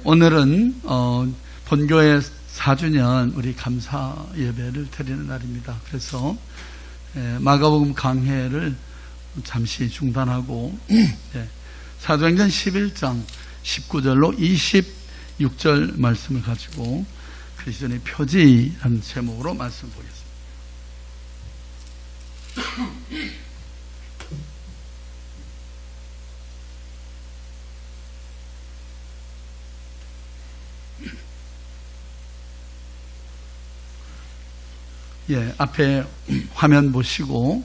오늘은 본교회 4주년 우리 감사 예배를 드리는 날입니다. 그래서 마가복음 강해를 잠시 중단하고 사도행전 11장 19절로 26절 말씀을 가지고 그리스도의 표지라는 제목으로 말씀 보겠습니다. 앞에 화면 보시고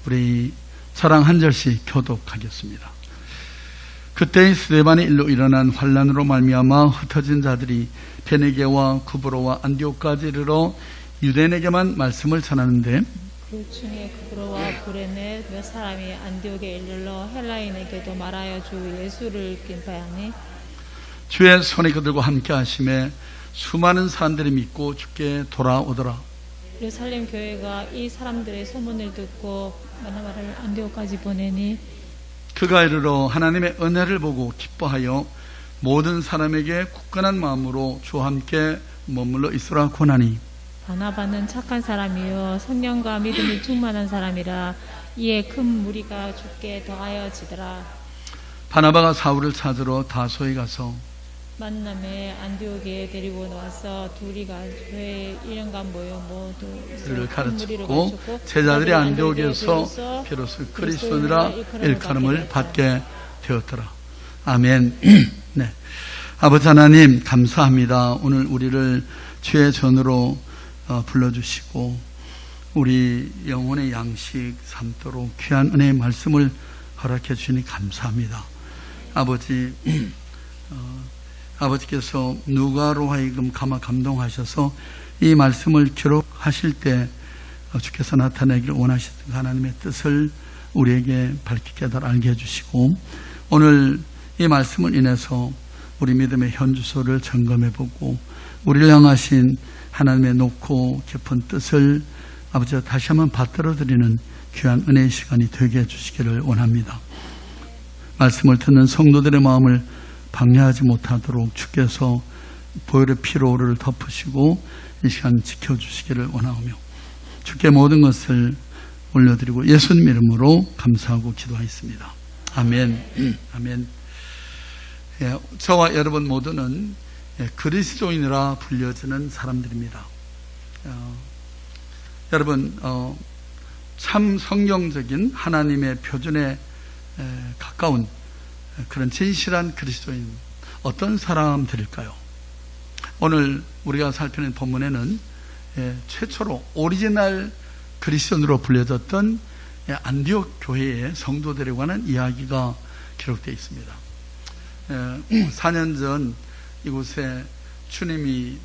우리 저랑 한 절씩 교독하겠습니다. 그때 스데반의 일로 일어난 환란으로 말미암아 흩어진 자들이 베네게와 구브로와 안디옥까지 이르러 유대인에게만 말씀을 전하는데 그 중에 구브로와 구레네 몇 사람이 안디옥에 이르러 헬라인에게도 말하여 주 예수를 빈파하니 주의 손에 그들과 함께 하심에 수많은 사람들이 믿고 주께 돌아오더라. 예루살렘 교회가 이 사람들의 소문을 듣고 바나바를 안디옥까지 보내니 그가 이르러 하나님의 은혜를 보고 기뻐하여 모든 사람에게 굳건한 마음으로 주와 함께 머물러 있으라 권하니 바나바는 착한 사람이요 성령과 믿음이 충만한 사람이라 이에 큰 무리가 주께 더하여 지더라. 바나바가 사울을 찾으러 다소에 가서 만남에 안디옥에 데리고 나와서 둘이 교회 1년간 모여 모두를 가르쳤고 제자들이 안디옥에서 비로소 그리스도니라 일컬음을 받게 되었더라. 아멘. 네, 아버지 하나님 감사합니다. 오늘 우리를 주의 전으로 불러주시고 우리 영혼의 양식 삼도록 귀한 은혜의 말씀을 허락해 주시니 감사합니다. 아버지께서 누가로 하여금 감동하셔서 이 말씀을 기록하실 때 주께서 나타내기를 원하시던 하나님의 뜻을 우리에게 밝히 깨달아 알게 해주시고 오늘 이 말씀을 인해서 우리 믿음의 현주소를 점검해보고 우리를 향하신 하나님의 높고 깊은 뜻을 아버지가 다시 한번 받들어드리는 귀한 은혜의 시간이 되게 해주시기를 원합니다. 말씀을 듣는 성도들의 마음을 방해하지 못하도록 주께서 보혈의 피로를 덮으시고 이 시간 지켜주시기를 원하오며 주께 모든 것을 올려드리고 예수님 이름으로 감사하고 기도하였습니다. 아멘. 아멘. 저와 여러분 모두는 그리스도인이라 불려지는 사람들입니다. 여러분 참 성경적인 하나님의 표준에 가까운 그런 진실한 그리스도인 어떤 사람들일까요? 오늘 우리가 살피는 본문에는 최초로 오리지널 그리스도인으로 불려졌던 안디옥 교회의 성도들에 관한 이야기가 기록되어 있습니다. 4년 전 이곳에 주님이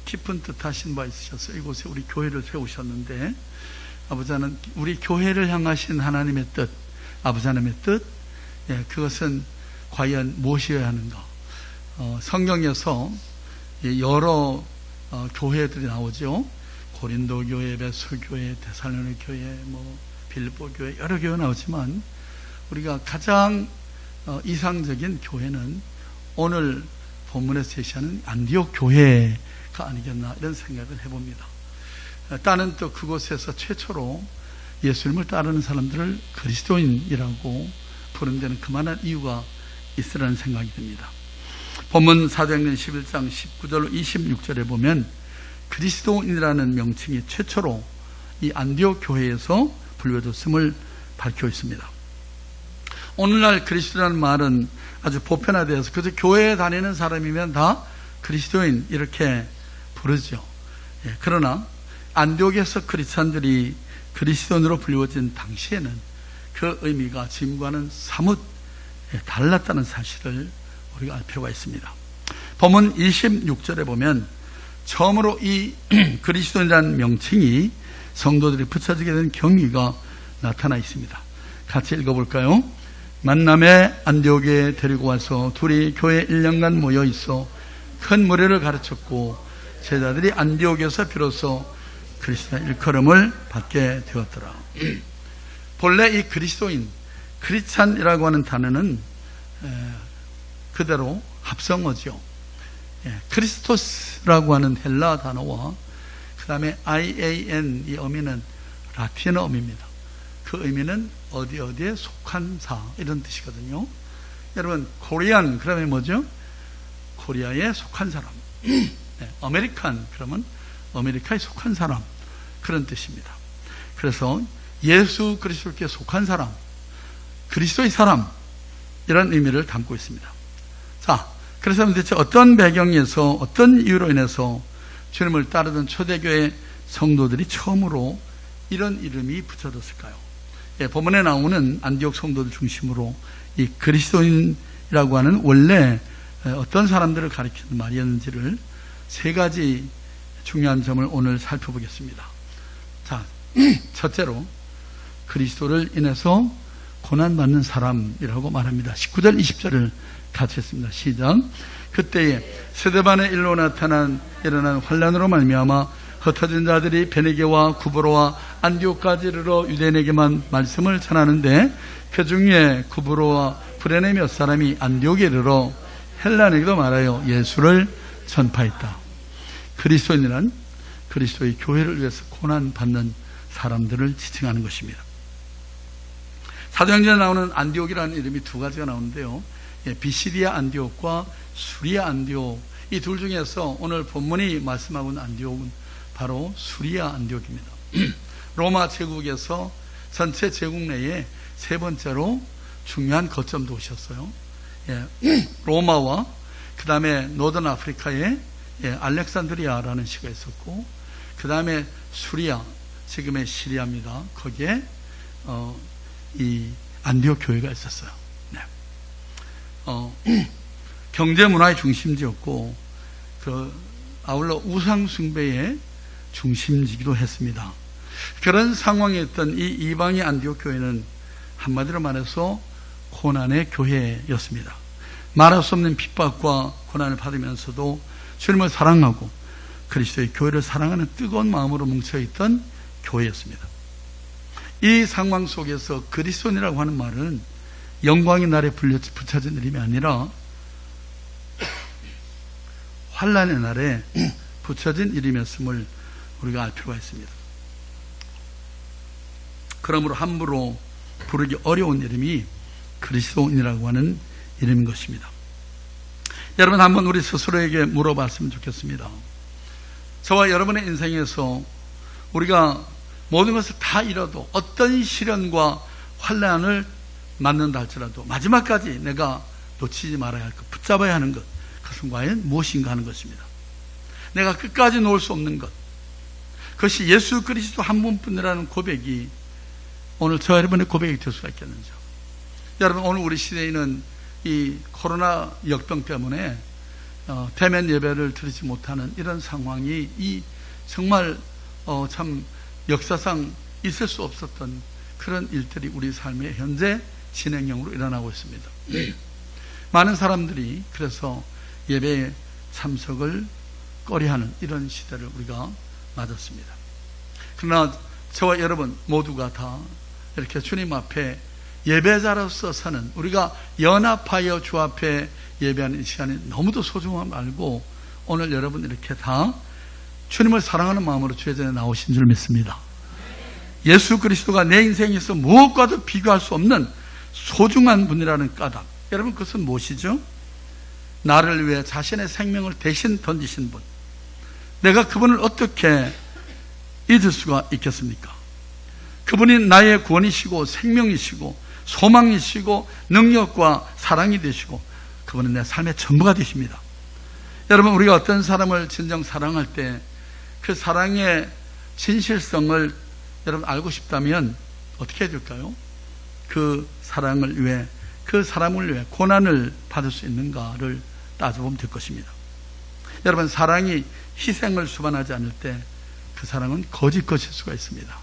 깊은 뜻하신 바 있으셔서 이곳에 우리 교회를 세우셨는데 아버지는 우리 교회를 향하신 하나님의 뜻, 아버지 하나님의 뜻, 그것은 과연 무엇이어야 하는가? 성경에서 여러 교회들이 나오죠. 고린도 교회, 에베소 교회, 데살로니가 교회, 빌립보 교회 여러 교회 나오지만 우리가 가장 이상적인 교회는 오늘 본문에서 제시하는 안디옥 교회가 아니겠나 이런 생각을 해봅니다. 따는 또 그곳에서 최초로 예수님을 따르는 사람들을 그리스도인이라고 부른 데는 그만한 이유가 있으라는 생각이 듭니다. 본문 사도행전 11장 19절로 26절에 보면 그리스도인이라는 명칭이 최초로 이 안디옥 교회에서 불려졌음을 밝혀 있습니다. 오늘날 그리스도라는 말은 아주 보편화되어서 그저 교회에 다니는 사람이면 다 그리스도인 이렇게 부르죠. 그러나 안디옥에서 크리스찬들이 그리스도인으로 불려진 당시에는 그 의미가 지금과는 사뭇 달랐다는 사실을 우리가 알 필요가 있습니다. 본문 26절에 보면 처음으로 이 그리스도인이라는 명칭이 성도들이 붙여지게 된 경위가 나타나 있습니다. 같이 읽어볼까요? 만남에 안디옥에 데리고 와서 둘이 교회 1년간 모여 있어 큰 무리를 가르쳤고 제자들이 안디옥에서 비로소 그리스도의 일컬음을 받게 되었더라. 본래 이 그리스도인, 크리스찬이라고 하는 단어는 그대로 합성어죠. 크리스토스라고 하는 헬라 단어와 그 다음에 IAN 이 의미는 라틴어 의미입니다. 그 의미는 어디에 속한 자 이런 뜻이거든요. 여러분 코리안 그러면 뭐죠? 코리아에 속한 사람. 아메리칸 그러면 아메리카에 속한 사람 그런 뜻입니다. 그래서 예수 그리스도께 속한 사람, 그리스도의 사람 이런 의미를 담고 있습니다. 자, 그래서 대체 어떤 배경에서 어떤 이유로 인해서 주님을 따르던 초대교회 성도들이 처음으로 이런 이름이 붙여졌을까요? 본문에 나오는 안디옥 성도들 중심으로 이 그리스도인이라고 하는 원래 어떤 사람들을 가리키는 말이었는지를 세 가지 중요한 점을 오늘 살펴보겠습니다. 자, 첫째로 그리스도를 인해서 고난받는 사람이라고 말합니다. 19절 20절을 같이 했습니다. 시작. 그때에 스데반의 일로 일어난 환란으로 말미암아 흩어진 자들이 베네게와 구브로와 안디옥까지 이르러 유대인에게만 말씀을 전하는데 그 중에 구브로와 브레네 몇 사람이 안디옥에 이르러 헬라에게도 말하여 예수를 전파했다. 그리스도인이란 그리스도의 교회를 위해서 고난받는 사람들을 지칭하는 것입니다. 사도행전에 나오는 안디옥이라는 이름이 두 가지가 나오는데요. 비시디아 안디옥과 수리아 안디옥, 이 둘 중에서 오늘 본문이 말씀하고 있는 안디옥은 바로 수리아 안디옥입니다. 로마 제국에서 전체 제국 내에 세 번째로 중요한 거점 도시였어요. 로마와 그 다음에 노던 아프리카에 알렉산드리아라는 시가 있었고, 그 다음에 수리아, 지금의 시리아입니다. 거기에 이 안디옥 교회가 있었어요. 경제 문화의 중심지였고, 아울러 우상 숭배의 중심지기도 했습니다. 그런 상황에 있던 이 이방의 안디옥 교회는 한마디로 말해서 고난의 교회였습니다. 말할 수 없는 핍박과 고난을 받으면서도 주님을 사랑하고 그리스도의 교회를 사랑하는 뜨거운 마음으로 뭉쳐있던 교회였습니다. 이 상황 속에서 그리스도인이라고 하는 말은 영광의 날에 붙여진 이름이 아니라 환난의 날에 붙여진 이름이었음을 우리가 알 필요가 있습니다. 그러므로 함부로 부르기 어려운 이름이 그리스도인이라고 하는 이름인 것입니다. 여러분, 한번 우리 스스로에게 물어봤으면 좋겠습니다. 저와 여러분의 인생에서 우리가 모든 것을 다 잃어도 어떤 시련과 환난을 맞는다 할지라도 마지막까지 내가 놓치지 말아야 할 것, 붙잡아야 하는 것, 그것은 과연 무엇인가 하는 것입니다. 내가 끝까지 놓을 수 없는 것, 그것이 예수 그리스도 한 분뿐이라는 고백이 오늘 저 여러분의 고백이 될 수가 있겠는지요. 여러분, 오늘 우리 시대에는 이 코로나 역병 때문에 대면 예배를 드리지 못하는 이런 상황이 정말 참 역사상 있을 수 없었던 그런 일들이 우리 삶의 현재 진행형으로 일어나고 있습니다. 많은 사람들이 그래서 예배에 참석을 꺼려하는 이런 시대를 우리가 맞았습니다. 그러나 저와 여러분 모두가 다 이렇게 주님 앞에 예배자로서 사는, 우리가 연합하여 주 앞에 예배하는 이 시간이 너무도 소중함 알고 오늘 여러분 이렇게 다 주님을 사랑하는 마음으로 주의 전에 나오신 줄 믿습니다. 예수 그리스도가 내 인생에서 무엇과도 비교할 수 없는 소중한 분이라는 까닭, 여러분 그것은 무엇이죠? 나를 위해 자신의 생명을 대신 던지신 분, 내가 그분을 어떻게 잊을 수가 있겠습니까? 그분이 나의 구원이시고 생명이시고 소망이시고 능력과 사랑이 되시고 그분은 내 삶의 전부가 되십니다. 여러분, 우리가 어떤 사람을 진정 사랑할 때 그 사랑의 진실성을 여러분 알고 싶다면 어떻게 해야 될까요? 그 사랑을 위해, 그 사람을 위해 고난을 받을 수 있는가를 따져보면 될 것입니다. 여러분, 사랑이 희생을 수반하지 않을 때 그 사랑은 거짓 것일 수가 있습니다.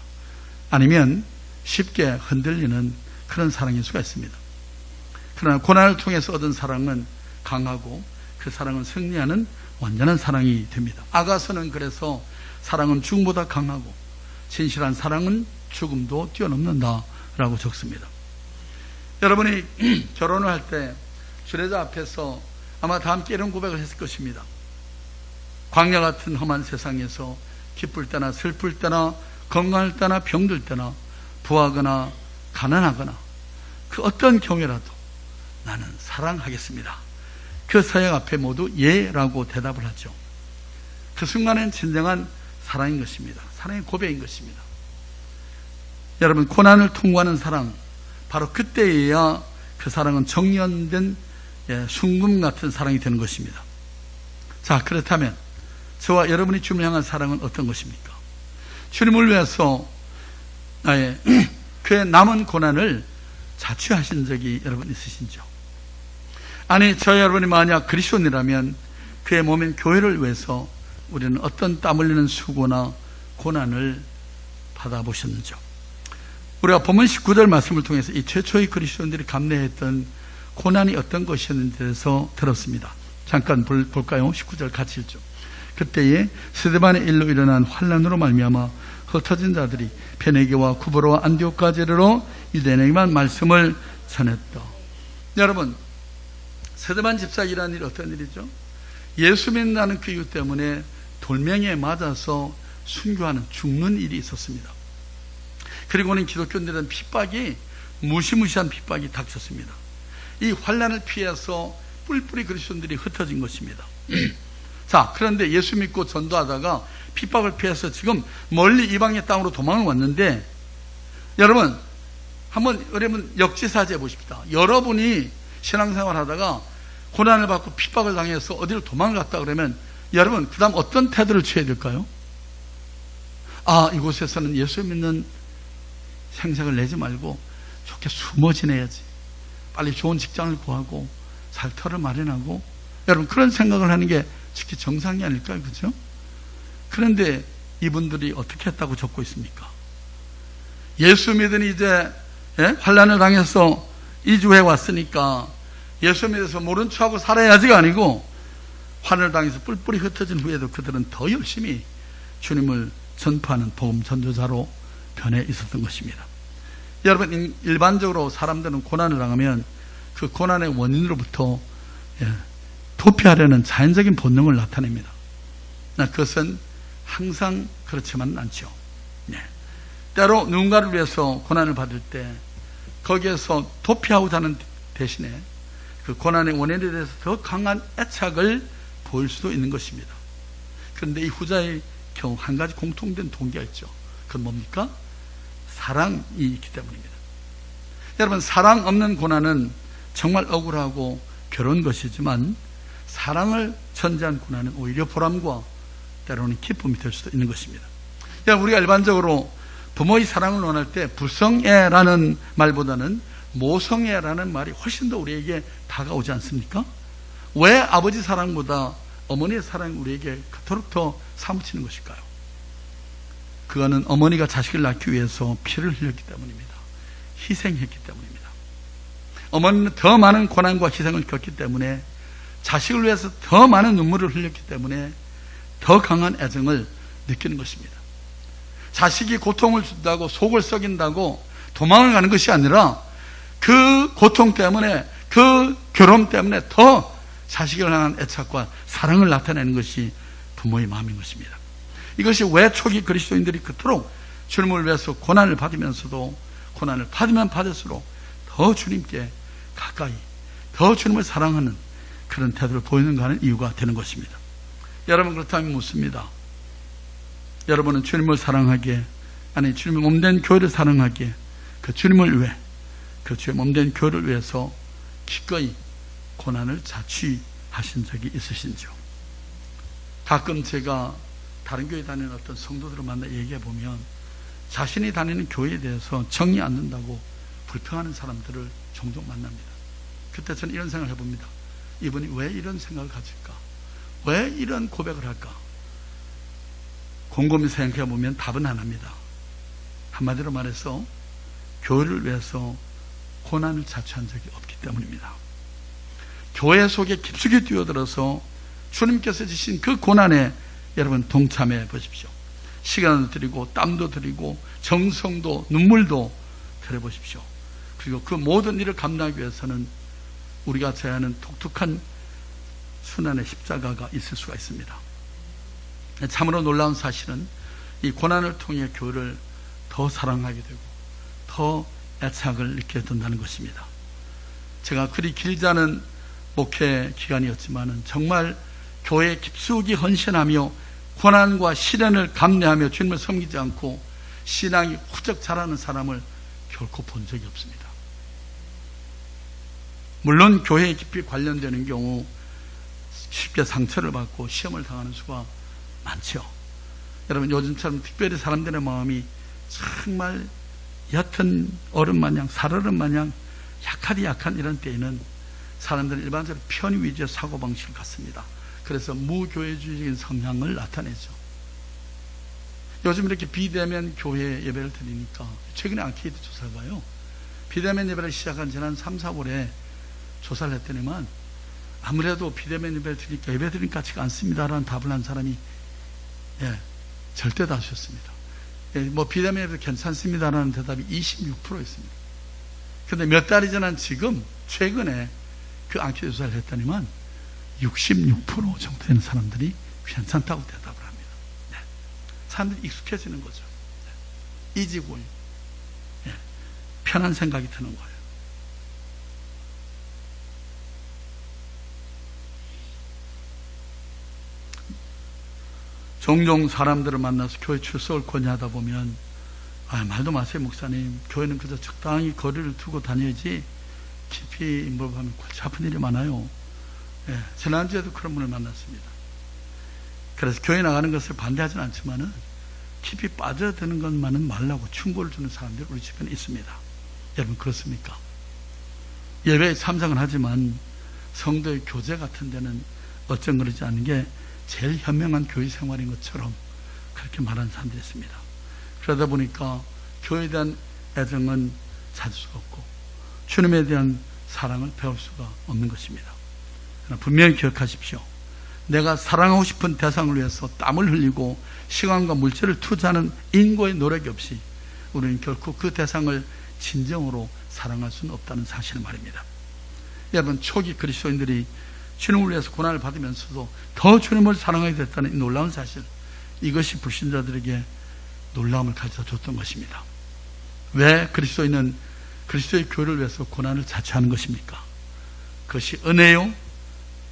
아니면 쉽게 흔들리는 그런 사랑일 수가 있습니다. 그러나 고난을 통해서 얻은 사랑은 강하고 그 사랑은 승리하는 완전한 사랑이 됩니다. 아가서는 그래서 사랑은 죽음보다 강하고 진실한 사랑은 죽음도 뛰어넘는다라고 적습니다. 여러분이 결혼을 할 때 주례자 앞에서 아마 다 함께 이런 고백을 했을 것입니다. 광야 같은 험한 세상에서 기쁠 때나 슬플 때나 건강할 때나 병들 때나 부하거나 가난하거나 그 어떤 경우라도 나는 사랑하겠습니다. 그 서약 앞에 모두 예라고 대답을 하죠. 그 순간엔 진정한 사랑인 것입니다. 사랑의 고백인 것입니다. 여러분, 고난을 통과하는 사랑, 바로 그때에야 그 사랑은 정연된 순금 같은 사랑이 되는 것입니다. 자, 그렇다면 저와 여러분이 주님을 향한 사랑은 어떤 것입니까? 주님을 위해서 그의 남은 고난을 자취하신 적이 여러분 있으신지요? 아니, 저 여러분이 만약 그리스도인이라면 그의 몸인 교회를 위해서 우리는 어떤 땀 흘리는 수고나 고난을 받아보셨는지요? 우리가 본문 19절 말씀을 통해서 이 최초의 그리스도인들이 감내했던 고난이 어떤 것이었는지에 대해서 들었습니다. 잠깐 볼까요? 19절 같이 읽죠. 그때에 스데반의 일로 일어난 환난으로 말미암아 흩어진 자들이 베네게와 구브로와 안디옥까지 이르러 유대인에게만 말씀을 전했다. 여러분, 스데반 집사기라는 일이 어떤 일이죠? 예수 믿는다는 그 이유 때문에 돌멩이에 맞아서 순교하는 죽는 일이 있었습니다. 그리고는 기독교인들은 핍박이 무시무시한 핍박이 닥쳤습니다. 이 환난을 피해서 뿔뿔이 그리스도인들이 흩어진 것입니다. 자, 그런데 예수 믿고 전도하다가 핍박을 피해서 지금 멀리 이방의 땅으로 도망을 왔는데, 여러분 한번 여러분 역지사지해 보십시다. 여러분이 신앙생활 하다가 고난을 받고 핍박을 당해서 어디로 도망을 갔다 그러면 여러분 그 다음 어떤 태도를 취해야 될까요? 아, 이곳에서는 예수 믿는 생색을 내지 말고 좋게 숨어 지내야지, 빨리 좋은 직장을 구하고 살터를 마련하고, 여러분 그런 생각을 하는 게 특히 정상이 아닐까요? 그렇죠? 그런데 이분들이 어떻게 했다고 적고 있습니까? 예수 믿으니 이제 환난을 당해서 이주해 왔으니까 예수 믿어서 모른 척하고 살아야지가 아니고, 환난을 당해서 뿔뿔이 흩어진 후에도 그들은 더 열심히 주님을 전파하는 복음 전도자로 변해 있었던 것입니다. 여러분, 일반적으로 사람들은 고난을 당하면 그 고난의 원인으로부터 도피하려는 자연적인 본능을 나타냅니다. 그것은 항상 그렇지만은 않죠. 때로 누군가를 위해서 고난을 받을 때 거기에서 도피하고자 하는 대신에 그 고난의 원인에 대해서 더 강한 애착을 보일 수도 있는 것입니다. 그런데 이 후자의 경우 한 가지 공통된 동기가 있죠. 그건 뭡니까? 사랑이 있기 때문입니다. 여러분, 사랑 없는 고난은 정말 억울하고 괴로운 것이지만, 사랑을 전제한 고난은 오히려 보람과 때로는 기쁨이 될 수도 있는 것입니다. 우리가 일반적으로 부모의 사랑을 원할 때 불성애라는 말보다는 모성애라는 말이 훨씬 더 우리에게 다가오지 않습니까? 왜 아버지 사랑보다 어머니의 사랑이 우리에게 그토록 더 사무치는 것일까요? 그거는 어머니가 자식을 낳기 위해서 피를 흘렸기 때문입니다. 희생했기 때문입니다. 어머니는 더 많은 고난과 희생을 겪기 때문에, 자식을 위해서 더 많은 눈물을 흘렸기 때문에 더 강한 애정을 느끼는 것입니다. 자식이 고통을 준다고 속을 썩인다고 도망을 가는 것이 아니라 그 고통 때문에, 그 괴로움 때문에 더 자식을 향한 애착과 사랑을 나타내는 것이 부모의 마음인 것입니다. 이것이 왜 초기 그리스도인들이 그토록 주님을 위해서 고난을 받으면서도 고난을 받으면 받을수록 더 주님께 가까이, 더 주님을 사랑하는 그런 태도를 보이는가 하는 이유가 되는 것입니다. 여러분, 그렇다면 묻습니다. 여러분은 주님을 사랑하기에, 아니 주님의 몸된 교회를 사랑하기에, 그 주님을 위해, 그 주의 몸된 교회를 위해서 기꺼이 고난을 자취하신 적이 있으신지요? 가끔 제가 다른 교회 다니는 어떤 성도들을 만나 얘기해 보면 자신이 다니는 교회에 대해서 정이 안 된다고 불평하는 사람들을 종종 만납니다. 그때 저는 이런 생각을 해봅니다. 이분이 왜 이런 생각을 가질까? 왜 이런 고백을 할까? 곰곰이 생각해 보면 답은 안 합니다. 한마디로 말해서 교회를 위해서 고난을 자처한 적이 없기 때문입니다. 교회 속에 깊숙이 뛰어들어서 주님께서 주신 그 고난에 여러분 동참해 보십시오. 시간을 드리고 땀도 드리고 정성도 눈물도 들여보십시오. 그리고 그 모든 일을 감당하기 위해서는 우리가 제하는 독특한 순환의 십자가가 있을 수가 있습니다. 참으로 놀라운 사실은 이 고난을 통해 교회를 더 사랑하게 되고 더 애착을 느끼게 된다는 것입니다. 제가 그리 길지 않은 목회 기간이었지만 정말 교회에 깊숙이 헌신하며 고난과 시련을 감내하며 주님을 섬기지 않고 신앙이 후적 자라는 사람을 결코 본 적이 없습니다. 물론 교회에 깊이 관련되는 경우 쉽게 상처를 받고 시험을 당하는 수가 많죠. 여러분, 요즘처럼 특별히 사람들의 마음이 정말 옅은 얼음 마냥 살얼음 마냥 약한 이런 때에는 사람들은 일반적으로 편의 위주의 사고방식을 갖습니다. 그래서 무교회주의적인 성향을 나타내죠. 요즘 이렇게 비대면 교회 예배를 드리니까 최근에 앙케이트 조사가요, 비대면 예배를 시작한 지난 3, 4월에 조사를 했더니만 아무래도 비대면 예배를 드리니까 예배 드린 것 같지가 않습니다라는 답을 한 사람이 절대 다수였습니다. 뭐 비대면 예배 괜찮습니다라는 대답이 26%였습니다. 그런데 몇 달이 지난 지금 최근에 그 앙케이트 조사를 했더니만 66% 정도 되는 사람들이 괜찮다고 대답을 합니다. 사람들이 익숙해지는 거죠. 이지고요. 편한 생각이 드는 거예요. 종종 사람들을 만나서 교회 출석을 권유하다 보면 말도 마세요 목사님, 교회는 그저 적당히 거리를 두고 다녀야지 깊이 인volv하면 골치 아픈 일이 많아요. 지난주에도 그런 분을 만났습니다. 그래서 교회 나가는 것을 반대하지는 않지만은 깊이 빠져드는 것만은 말라고 충고를 주는 사람들이 우리 주변에 있습니다. 여러분 그렇습니까? 예배에 참석은 하지만 성도의 교제 같은 데는 어쩜 그러지 않은 게 제일 현명한 교회 생활인 것처럼 그렇게 말하는 사람들이 있습니다. 그러다 보니까 교회에 대한 애정은 찾을 수가 없고 주님에 대한 사랑을 배울 수가 없는 것입니다. 그러나 분명히 기억하십시오. 내가 사랑하고 싶은 대상을 위해서 땀을 흘리고 시간과 물질을 투자하는 인고의 노력이 없이 우리는 결코 그 대상을 진정으로 사랑할 수는 없다는 사실을 말입니다. 여러분, 초기 그리스도인들이 주님을 위해서 고난을 받으면서도 더 주님을 사랑하게 됐다는 이 놀라운 사실, 이것이 불신자들에게 놀라움을 가져다 줬던 것입니다. 왜 그리스도인은 그리스도의 교회를 위해서 고난을 자처하는 것입니까? 그것이 은혜요,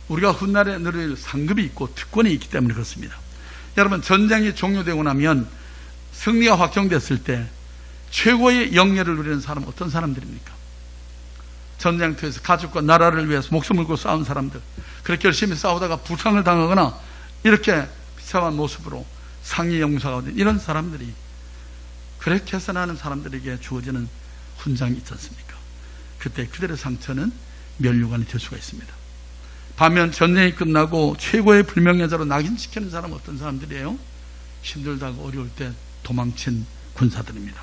우리가 훗날에 누릴 상급이 있고 특권이 있기 때문에 그렇습니다. 여러분, 전쟁이 종료되고 나면 승리가 확정됐을 때 최고의 영예를 누리는 사람은 어떤 사람들입니까? 전쟁터에서 가족과 나라를 위해서 목숨을 걸고 싸운 사람들, 그렇게 열심히 싸우다가 부상을 당하거나 이렇게 비참한 모습으로 상위 용사가 된 이런 사람들이, 그렇게 해서나는 사람들에게 주어지는 훈장이 있지 않습니까? 그때 그들의 상처는 면류관이 될 수가 있습니다. 반면 전쟁이 끝나고 최고의 불명예자로 낙인시키는 사람은 어떤 사람들이에요? 힘들다고 어려울 때 도망친 군사들입니다.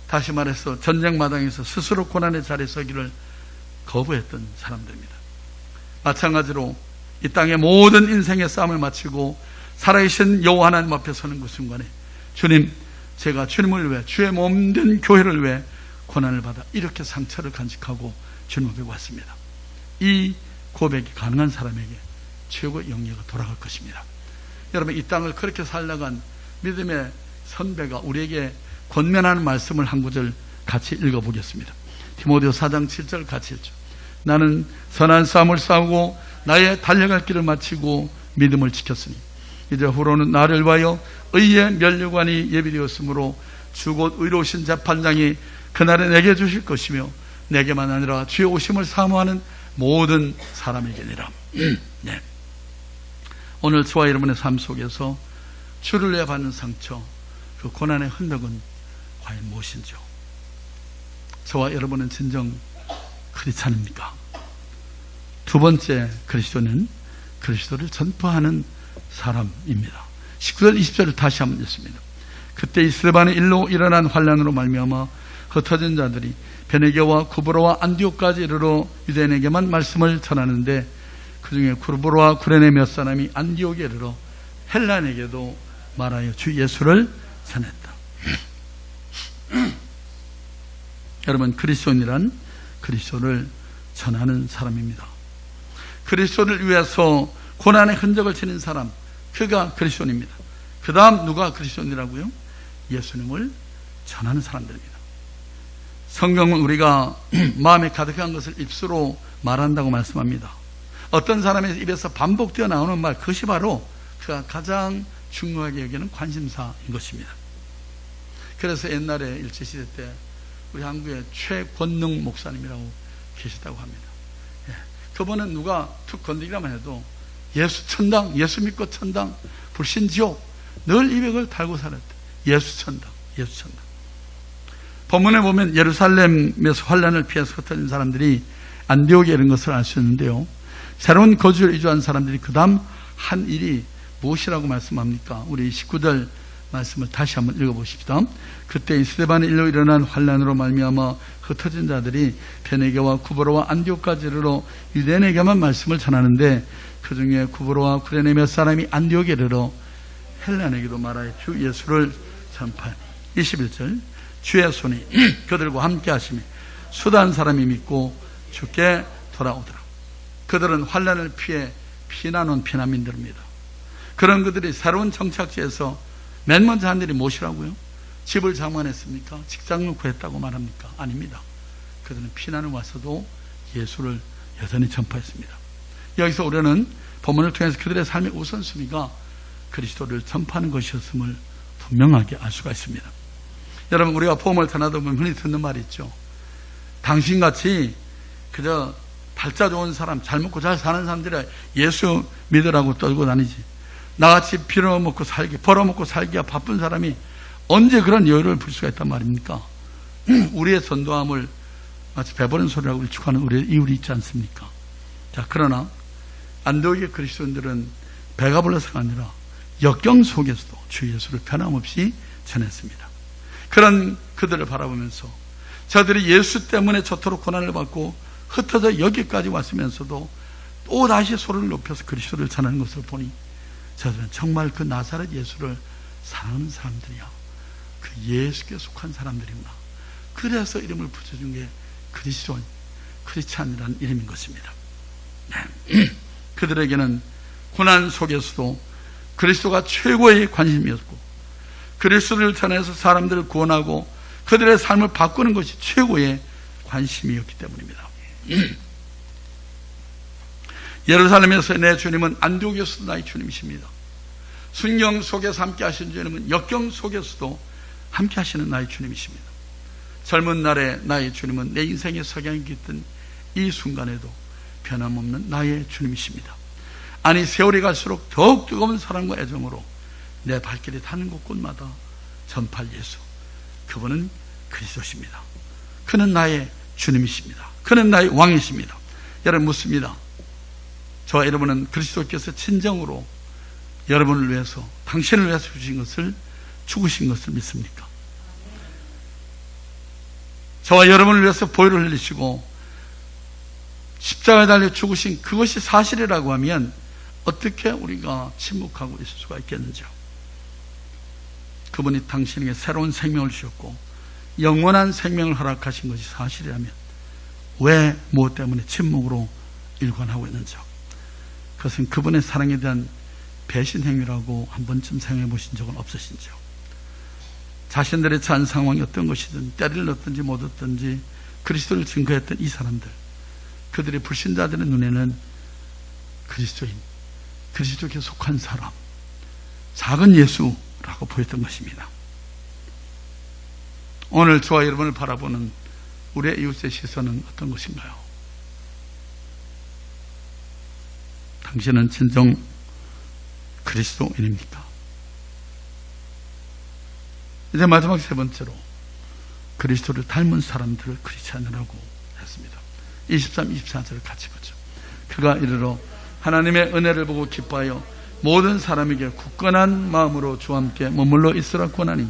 다시 말해서 전쟁 마당에서 스스로 고난의 자리에 서기를 거부했던 사람들입니다. 마찬가지로 이 땅의 모든 인생의 싸움을 마치고 살아계신 여호와 하나님 앞에 서는 그 순간에 주님, 제가 주님을 위해, 주의 몸된 교회를 위해 고난을 받아 이렇게 상처를 간직하고 주님 앞에 왔습니다. 이 고백이 가능한 사람에게 최고의 영예가 돌아갈 것입니다. 여러분, 이 땅을 그렇게 살아간 믿음의 선배가 우리에게 권면하는 말씀을 한 구절 같이 읽어보겠습니다. 디모데후서 4장 7절 같이 읽죠. 나는 선한 싸움을 싸우고 나의 달려갈 길을 마치고 믿음을 지켰으니 이제 후로는 나를 위하여 의의 면류관이 예비되었으므로 주 곧 의로우신 재판장이 그날에 내게 주실 것이며 내게만 아니라 주의 오심을 사모하는 모든 사람에게니라. 네. 오늘 저와 여러분의 삶 속에서 주를 위해 받는 상처, 그 고난의 흔적은 과연 무엇인지요? 저와 여러분은 진정 크리스찬입니까? 두 번째, 그리스도는 그리스도를 전파하는 사람입니다. 19절 20절을 다시 한번 읽습니다. 그때 이스라엘의 일로 일어난 환란으로 말미암아 흩어진 자들이 베네게와 구브로와 안디옥까지 이르러 유대인에게만 말씀을 전하는데 그 중에 구브로와 구레네 몇 사람이 안디옥에 이르러 헬란에게도 말하여 주 예수를 전했다. 여러분, 그리스도인이란 그리스도를 전하는 사람입니다. 그리스도를 위해서 고난의 흔적을 지닌 사람, 그가 그리스도인입니다. 그 다음 누가 그리스도인이라고요? 예수님을 전하는 사람들입니다. 성경은 우리가 마음에 가득한 것을 입술로 말한다고 말씀합니다. 어떤 사람의 입에서 반복되어 나오는 말, 그것이 바로 그가 가장 중요하게 여기는 관심사인 것입니다. 그래서 옛날에 일제시대 때 우리 한국에 최권능 목사님이라고 계시다고 합니다. 그분은 누가 툭 건드리기만 해도 예수 천당, 예수 믿고 천당, 불신 지옥, 늘 입에 그걸 달고 살았대. 예수 천당, 예수 천당. 본문에 보면 예루살렘에서 환란을 피해서 흩어진 사람들이 안디옥에 이런 것을 알 수 있는데요. 새로운 거주를 이주한 사람들이 그 다음 한 일이 무엇이라고 말씀합니까? 우리 19절 말씀을 다시 한번 읽어보십시다. 그때 스데반에 일어난 환란으로 말미암아 흩어진 자들이 베네게와 구브로와 안디옥까지 이르러 유대인에게만 말씀을 전하는데 그 중에 구브로와 구레네 몇 사람이 안디옥에 이르러 헬라에게도 말하여 주 예수를 전파하니 21절 주의 손이 그들과 함께 하시며 수다한 사람이 믿고 주께 돌아오더라. 그들은 환란을 피해 피난 온 피난민들입니다. 그런 그들이 새로운 정착지에서 맨 먼저 한 일이 무엇이라고요? 집을 장만했습니까? 직장을 구했다고 말합니까? 아닙니다. 그들은 피난을 와서도 예수를 여전히 전파했습니다. 여기서 우리는 본문을 통해서 그들의 삶의 우선순위가 그리스도를 전파하는 것이었음을 분명하게 알 수가 있습니다. 여러분, 우리가 복음을 전하다 보면 흔히 듣는 말이 있죠. 당신같이 그저 달자 좋은 사람, 잘 먹고 잘 사는 사람들이 예수 믿으라고 떨고 다니지, 나같이 빌어먹고 살기, 벌어먹고 살기가 바쁜 사람이 언제 그런 여유를 부릴 수가 있단 말입니까? 우리의 전도함을 마치 배부른 소리라고 일축하는 우리의 이율이 있지 않습니까? 자, 그러나 안디옥의 그리스도인들은 배가 불러서가 아니라 역경 속에서도 주 예수를 변함없이 전했습니다. 그런 그들을 바라보면서 저들이 예수 때문에 저토록 고난을 받고 흩어져 여기까지 왔으면서도 또 다시 소리를 높여서 그리스도를 전하는 것을 보니 저들은 정말 그 나사렛 예수를 사랑하는 사람들이야. 그 예수께 속한 사람들이구나. 그래서 이름을 붙여준 게 그리스도인, 크리스찬이라는 이름인 것입니다. 네. 그들에게는 고난 속에서도 그리스도가 최고의 관심이었고 그리스도를 전해서 사람들을 구원하고 그들의 삶을 바꾸는 것이 최고의 관심이었기 때문입니다. 예루살렘에서 내 주님은 안디옥에서도 나의 주님이십니다. 순경 속에서 함께 하신 주님은 역경 속에서도 함께 하시는 나의 주님이십니다. 젊은 날에 나의 주님은 내 인생의 석양이 깃든 이 순간에도 변함없는 나의 주님이십니다. 아니, 세월이 갈수록 더욱 뜨거운 사랑과 애정으로 내 발길이 닿는 곳곳마다 전파할 예수, 그분은 그리스도십니다. 그는 나의 주님이십니다. 그는 나의 왕이십니다. 여러분, 묻습니다. 저와 여러분은 그리스도께서 진정으로 여러분을 위해서, 당신을 위해서 주신 것을, 죽으신 것을 믿습니까? 저와 여러분을 위해서 보혈을 흘리시고 십자가에 달려 죽으신 그것이 사실이라고 하면 어떻게 우리가 침묵하고 있을 수가 있겠는지요? 그분이 당신에게 새로운 생명을 주셨고 영원한 생명을 허락하신 것이 사실이라면 왜 무엇 때문에 침묵으로 일관하고 있는지요? 그것은 그분의 사랑에 대한 배신 행위라고 한 번쯤 생각해 보신 적은 없으신지요? 자신들의 처한 상황이 어떤 것이든 때를 넣든지 못 얻든지 그리스도를 증거했던 이 사람들, 그들의 불신자들의 눈에는 그리스도인, 그리스도께 속한 사람, 작은 예수라고 보였던 것입니다. 오늘 저와 여러분을 바라보는 우리의 이웃의 시선은 어떤 것인가요? 당신은 진정 그리스도인입니까? 이제 마지막 세 번째로 그리스도를 닮은 사람들을 크리스찬이라고 했습니다. 23, 24절을 같이 보죠. 그가 이르러 하나님의 은혜를 보고 기뻐하여 모든 사람에게 굳건한 마음으로 주와 함께 머물러 있으라 권하니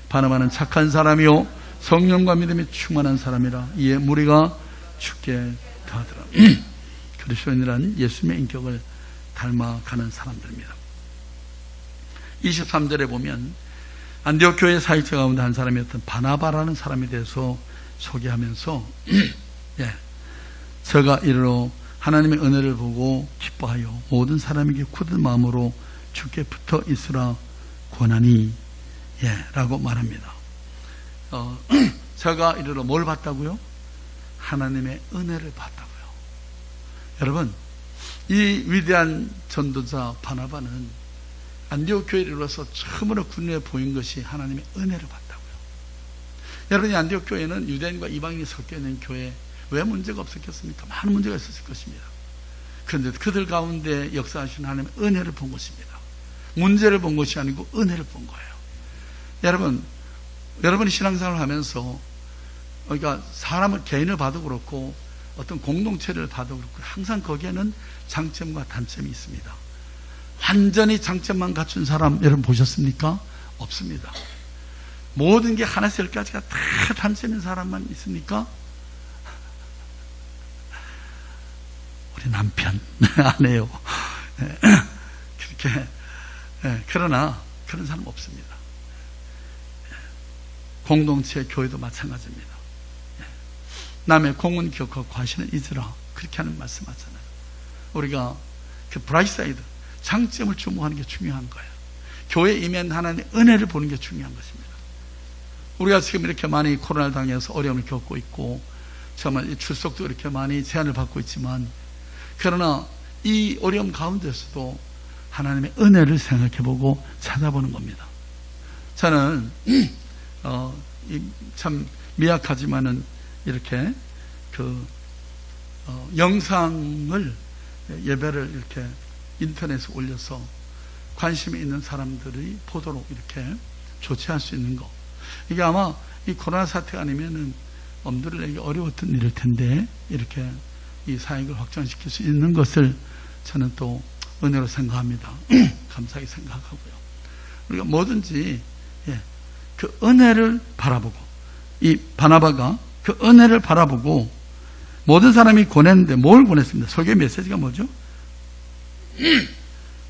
바나바는 착한 사람이요 성령과 믿음이 충만한 사람이라 이에 무리가 주께 더하더라. 그리스도인이란 예수님의 인격을 닮아가는 사람들입니다. 23절에 보면 안디옥 교회 사역자 가운데 한 사람이었던 바나바라는 사람에 대해서 소개하면서 저가 이르러 하나님의 은혜를 보고 기뻐하여 모든 사람에게 굳은 마음으로 주께 붙어 있으라 권하니 라고 말합니다. 제가 이르러 뭘 봤다고요? 하나님의 은혜를 봤다고요. 여러분, 이 위대한 전도자 바나바는 안디옥 교회를 이루어서 처음으로 군에 보인 것이 하나님의 은혜를 봤다고요. 여러분, 이 안디옥 교회는 유대인과 이방인이 섞여 있는 교회, 왜 문제가 없었겠습니까? 많은 문제가 있었을 것입니다. 그런데 그들 가운데 역사하신 하나님의 은혜를 본 것입니다. 문제를 본 것이 아니고 은혜를 본 거예요. 여러분이 신앙생활을 하면서, 그러니까 사람을 개인을 봐도 그렇고 어떤 공동체를 봐도 그렇고 항상 거기에는 장점과 단점이 있습니다. 완전히 장점만 갖춘 사람 여러분 보셨습니까? 없습니다. 모든 게 하나에서 열까지가 다 단점인 사람만 있습니까? 우리 남편, 아내요. 그렇게, 그러나 그런 사람 없습니다. 공동체, 교회도 마찬가지입니다. 남의 공은 기억하고 과신은 잊으라. 그렇게 하는 말씀하잖아요. 우리가 그 브라이트 사이드, 장점을 주목하는 게 중요한 거예요. 교회에 임한 하나님의 은혜를 보는 게 중요한 것입니다. 우리가 지금 이렇게 많이 코로나를 당해서 어려움을 겪고 있고, 정말 출석도 이렇게 많이 제한을 받고 있지만, 그러나 이 어려움 가운데서도 하나님의 은혜를 생각해보고 찾아보는 겁니다. 저는 참 미약하지만은 이렇게 영상을, 예배를 이렇게 인터넷에 올려서 관심이 있는 사람들이 보도록 이렇게 조치할 수 있는 거, 이게 아마 이 코로나 사태가 아니면은 엄두를 내기 어려웠던 일일 텐데, 이렇게 이 사역을 확장시킬 수 있는 것을 저는 또 은혜로 생각합니다. 감사하게 생각하고요. 우리가 뭐든지 그 은혜를 바라보고, 이 바나바가 그 은혜를 바라보고 모든 사람이 권했는데 뭘 권했습니다? 설교의 메시지가 뭐죠?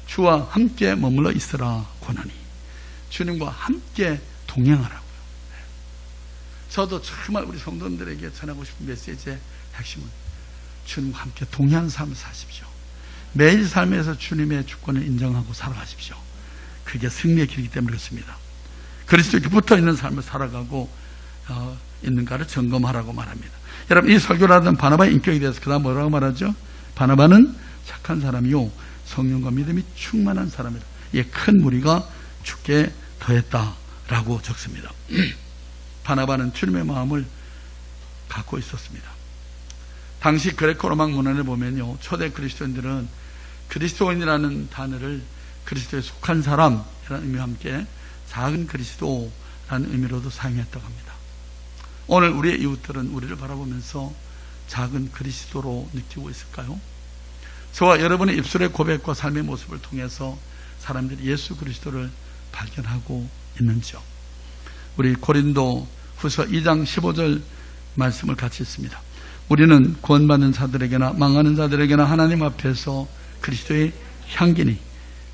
주와 함께 머물러 있으라 권하니, 주님과 함께 동행하라고요. 저도 정말 우리 성도님들에게 전하고 싶은 메시지의 핵심은 주님과 함께 동행하는 삶을 사십시오. 매일 삶에서 주님의 주권을 인정하고 살아가십시오. 그게 승리의 길이기 때문에 그렇습니다. 그리스도께 붙어 있는 삶을 살아가고 있는가를 점검하라고 말합니다. 여러분, 이 설교를 하던 바나바의 인격에 대해서 그 다음 뭐라고 말하죠? 바나바는 착한 사람이요 성령과 믿음이 충만한 사람이다. 이에 큰 무리가 주께 더했다라고 적습니다. 바나바는 주님의 마음을 갖고 있었습니다. 당시 그레코 로마 문헌에 보면요, 초대 그리스도인들은 그리스도인이라는 단어를 그리스도에 속한 사람이라는 의미와 함께 작은 그리스도라는 의미로도 사용했다고 합니다. 오늘 우리의 이웃들은 우리를 바라보면서 작은 그리스도로 느끼고 있을까요? 저와 여러분의 입술의 고백과 삶의 모습을 통해서 사람들이 예수 그리스도를 발견하고 있는지요? 우리 고린도 후서 2장 15절 말씀을 같이 읽습니다. 우리는 구원받는 자들에게나 망하는 자들에게나 하나님 앞에서 그리스도의 향기니,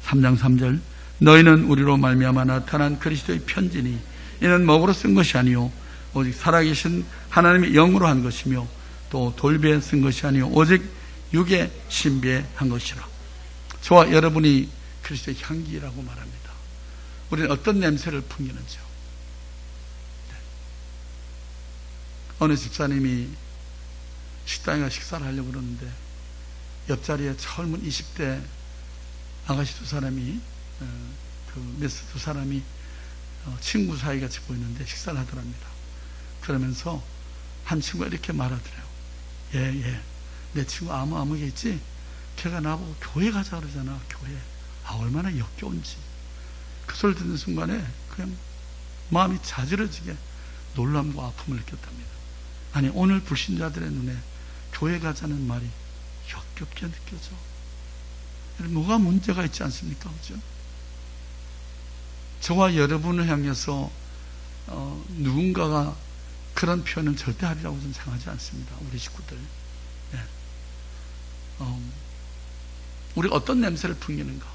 3장 3절, 너희는 우리로 말미암아 나타난 그리스도의 편지니, 이는 먹으로 쓴 것이 아니요 오직 살아계신 하나님의 영으로 한 것이며 또 돌비에 쓴 것이 아니요 오직 육에 신비에 한 것이라. 저와 여러분이 그리스도의 향기라고 말합니다. 우리는 어떤 냄새를 풍기는지요? 어느 집사님이 식당에 가 식사를 하려고 그러는데 옆자리에 젊은 20대 아가씨 두 사람이, 그 메스 두 사람이 친구 사이같이 보이는데 식사를 하더랍니다. 그러면서 한 친구가 이렇게 말하더래요. 내 친구 아무개 있지? 걔가 나보고 교회 가자 그러잖아. 교회. 얼마나 역겨운지. 그 소리 듣는 순간에 그냥 마음이 자지러지게 놀람과 아픔을 느꼈답니다. 아니, 오늘 불신자들의 눈에 교회 가자는 말이 역겹게 느껴져. 뭐가 문제가 있지 않습니까? 그죠? 저와 여러분을 향해서 누군가가 그런 표현은 절대 하리라고 저는 생각하지 않습니다. 우리 식구들. 우리가 어떤 냄새를 풍기는가?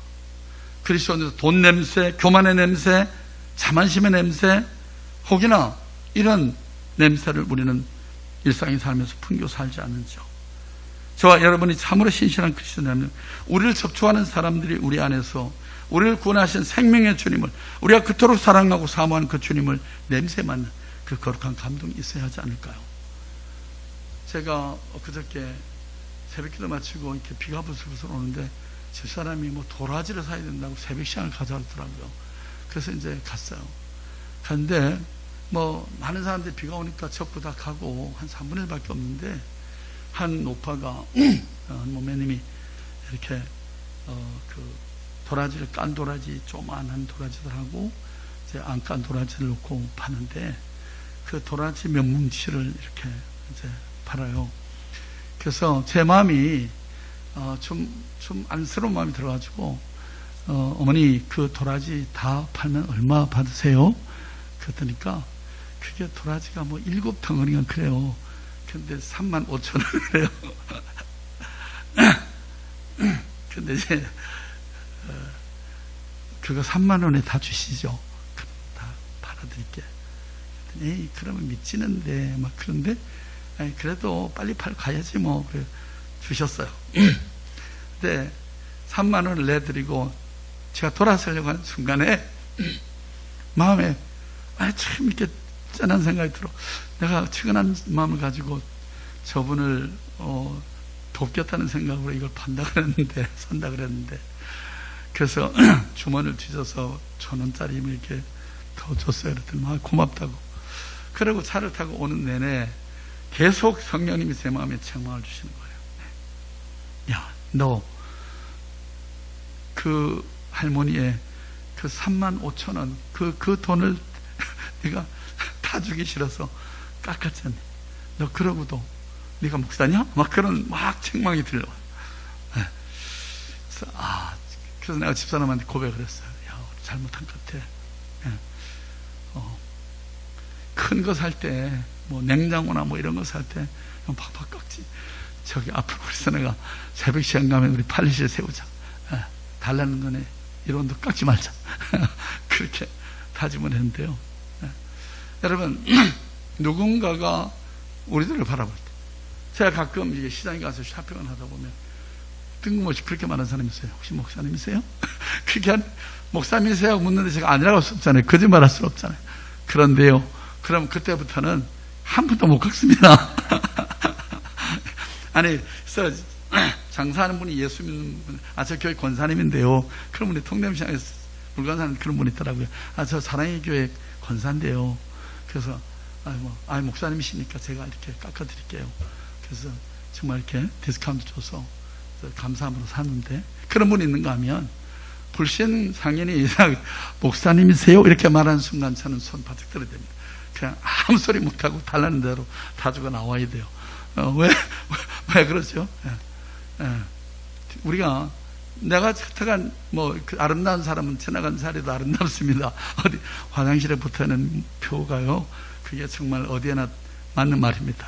그리스도인에서 돈 냄새, 교만의 냄새, 자만심의 냄새, 혹이나 이런 냄새를 우리는 일상의 삶에서 풍겨 살지 않는지요. 저와 여러분이 참으로 신실한 그리스도라면 우리를 접촉하는 사람들이 우리 안에서 우리를 구원하신 생명의 주님을, 우리가 그토록 사랑하고 사모하는 그 주님을 냄새 맡는 그 거룩한 감동이 있어야 하지 않을까요? 제가 그저께 새벽기도 마치고 이렇게 비가 부슬부슬 오는데 집사람이 뭐 도라지를 사야 된다고 새벽 시간을 가져왔더라고요. 그래서 이제 갔어요. 갔는데 뭐 많은 사람들이 비가 오니까 접고 다 가고 한 3분의 1밖에 없는데 한 오빠가 한 모매님이 이렇게 그 도라지를 깐 도라지, 조그만한 도라지들하고 이제 안 깐 도라지를 놓고 파는데 그 도라지 몇 뭉치를 이렇게 이제 팔아요. 그래서 제 마음이 좀 안쓰러운 마음이 들어가지고 어머니 그 도라지 다 팔면 얼마 받으세요? 그랬더니까 그게 도라지가 뭐 7덩어리가 그래요. 근데 35,000원이래요. 근데 이제 그거 3만 원에 다 주시죠. 그럼 다 팔아드릴게. 에이, 그러면 미치는데 막 그런데 에이, 그래도 빨리 팔 가야지 뭐 그래 주셨어요. 근데 3만 원을 내드리고 제가 돌아서려고 하는 순간에 마음에 참 이렇게 짠한 생각이 들어. 내가 측은한 마음을 가지고 저분을 돕겠다는 생각으로 이걸 산다 그랬는데 그래서 주머니를 뒤져서 1,000원짜리 이렇게 더 줬어요. 그랬더니 고맙다고. 그리고 차를 타고 오는 내내 계속 성령님이 제 마음에 책망을 주시는 거예요. 야, 너 그 할머니의 그 35,000원 그 돈을 네가 다 주기 싫어서 깎았잖니. 너 그러고도 네가 목사냐? 막 그런 막 책망이 들려와요. 그래서 내가 집사람한테 고백을 했어요. 야, 잘못한 것 같아. 큰 거 살 때, 뭐 냉장고나 뭐 이런 거 살 때 팍팍 깎지. 저기 앞으로 그래서 내가 새벽 시간 가면 우리 팔리실 세우자. 달라는 거네. 이런 도 깎지 말자. 그렇게 다짐을 했는데요. 여러분, 누군가가 우리들을 바라볼 때, 제가 가끔 이제 시장에 가서 쇼핑을 하다 보면 뜬금없이 그렇게 말하는 사람이 있어요. 혹시 목사님이세요? 그렇게 목사님이세요? 묻는데 제가 아니라고 할 수 없잖아요. 거짓말 할 수 없잖아요. 그런데요, 그럼 그때부터는 한 푼도 못 깎습니다. 아니, 그래서 장사하는 분이 예수 믿는 분, 저 교회 권사님인데요. 그런 분이 통대시장에서 물건 사는 그런 분이 있더라고요. 저 사랑의 교회 권사인데요. 그래서, 목사님이시니까 제가 이렇게 깎아드릴게요. 그래서 정말 이렇게 디스카운트 줘서 감사함으로 샀는데, 그런 분이 있는가 하면, 불신 상인이 목사님이세요? 이렇게 말하는 순간 저는 손 바짝 들어야 됩니다. 그냥 아무 소리 못하고 달라는 대로 다주가 나와야 돼요. 왜 그러죠? 우리가, 내가 여태간 그 아름다운 사람은 지나간 자리도 아름답습니다. 어디, 화장실에 붙어 있는 표가요. 그게 정말 어디에나 맞는 말입니다.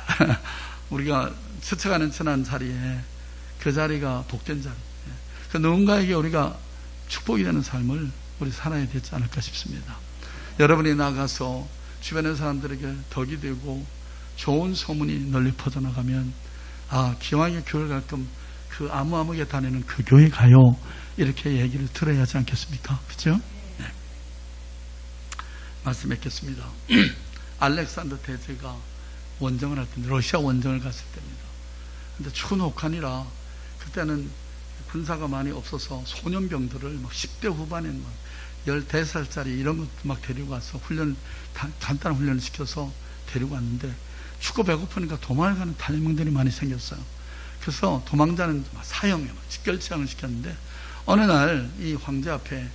우리가 스쳐가는 지난 자리에 그 자리가 복된 자리. 그 누군가에게 우리가 축복이 되는 삶을 우리 살아야 되지 않을까 싶습니다. 여러분이 나가서 주변의 사람들에게 덕이 되고 좋은 소문이 널리 퍼져나가면, 기왕에 교회를 갈 거면 그 아무개 다니는 그 교회 가요. 이렇게 얘기를 들어야 하지 않겠습니까? 그죠? 네. 말씀 맺겠습니다. 알렉산더 대제가 원정을 할 때인데, 러시아 원정을 갔을 때입니다. 근데 추운 혹한이라 그때는 군사가 많이 없어서 소년병들을 막 10대 후반에 막 14살짜리 이런 것도 막 데리고 와서 간단한 훈련을 시켜서 데리고 왔는데, 춥고 배고프니까 도망을 가는 탈영병들이 많이 생겼어요. 그래서 도망자는 사형에 직결치앙을 시켰는데, 어느 날 이 황제 앞에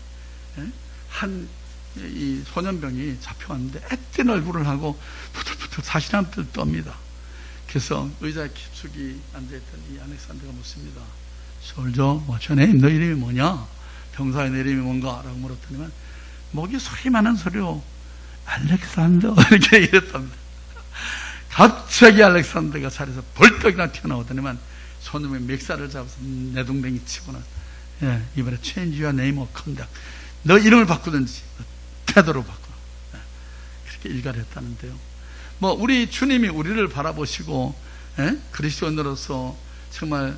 이 소년병이 잡혀왔는데 애띤 얼굴을 하고 부들부들 사시나무를 떱니다. 그래서 의자에 깊숙이 앉아있던 이 알렉산더가 묻습니다. 솔저, what's your name? 너 이름이 뭐냐? 병사의 내 이름이 뭔가? 라고 물었더니만 목이 소리만한 소리로 알렉산더 이렇게 얘기했답니다. 갑자기 알렉산더가 자리에서 벌떡이나 튀어나오더니만 손님의 멱살을 잡아서 내동댕이 치고는, 이번에 change your name or conduct. 너 이름을 바꾸든지 태도로 바꾸라. 그렇게 일가를 했다는데요. 우리 주님이 우리를 바라보시고 그리스도인으로서 정말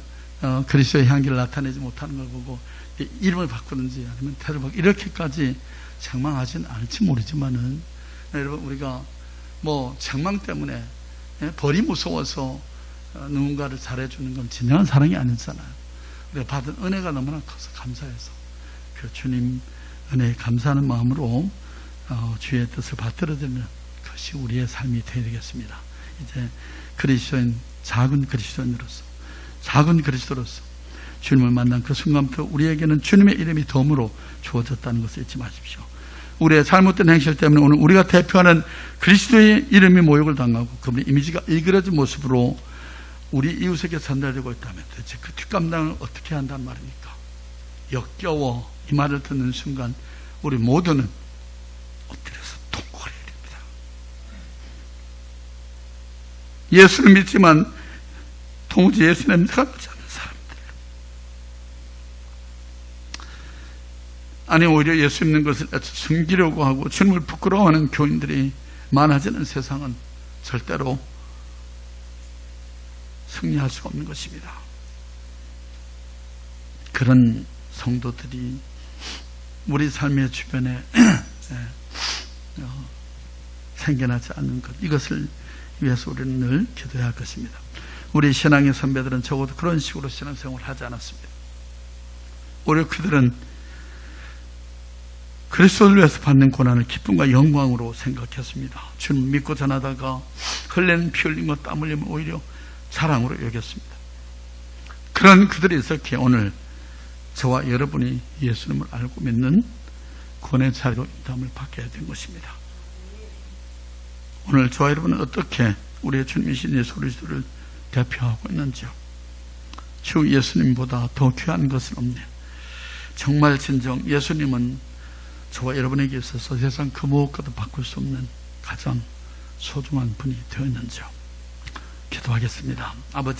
그리스도의 향기를 나타내지 못하는 걸 보고 이름을 바꾸든지 아니면 태도를 바꾸든지 이렇게까지 책망하지는 않을지 모르지만은 여러분, 우리가 뭐 책망 때문에 벌이 무서워서 누군가를 잘해주는 건 진정한 사랑이 아니잖아요. 우리가 받은 은혜가 너무나 커서 감사해서 그 주님 은혜에 감사하는 마음으로 주의 뜻을 받들어들면 그것이 우리의 삶이 되어야 되겠습니다. 이제 그리스도인, 작은 그리스도인으로서, 작은 그리스도로서 주님을 만난 그 순간부터 우리에게는 주님의 이름이 덤으로 주어졌다는 것을 잊지 마십시오. 우리의 잘못된 행실 때문에 오늘 우리가 대표하는 그리스도의 이름이 모욕을 당하고 그분의 이미지가 일그러진 모습으로 우리 이웃에게 전달되고 있다면 도대체 그 뒷감당을 어떻게 한단 말입니까? 역겨워 이 말을 듣는 순간 우리 모두는 엎드려서 통곡을 해야 됩니다. 예수를 믿지만 도무지 예수 냄새가 나지 않는 사람들, 아니 오히려 예수 믿는 것을 숨기려고 하고 주님을 부끄러워하는 교인들이 많아지는 세상은 절대로 승리할 수가 없는 것입니다. 그런 성도들이 우리 삶의 주변에 생겨나지 않는 것, 이것을 위해서 우리는 늘 기도해야 할 것입니다. 우리 신앙의 선배들은 적어도 그런 식으로 신앙생활을 하지 않았습니다. 오히려 그들은 그리스도를 위해서 받는 고난을 기쁨과 영광으로 생각했습니다. 주님 믿고 전하다가 흘리는 피 흘린 것, 땀 흘리면 오히려 자랑으로 여겼습니다. 그런 그들이 있었기에 오늘 저와 여러분이 예수님을 알고 믿는 구원의 자리로 인도함을 받게 된 것입니다. 오늘 저와 여러분은 어떻게 우리의 주님이신 예수 그리스도를 대표하고 있는지요? 주 예수님보다 더 귀한 것은 없네. 정말 진정 예수님은 저와 여러분에게 있어서 세상 그 무엇과도 바꿀 수 없는 가장 소중한 분이 되었는지요? 기도하겠습니다. 아버지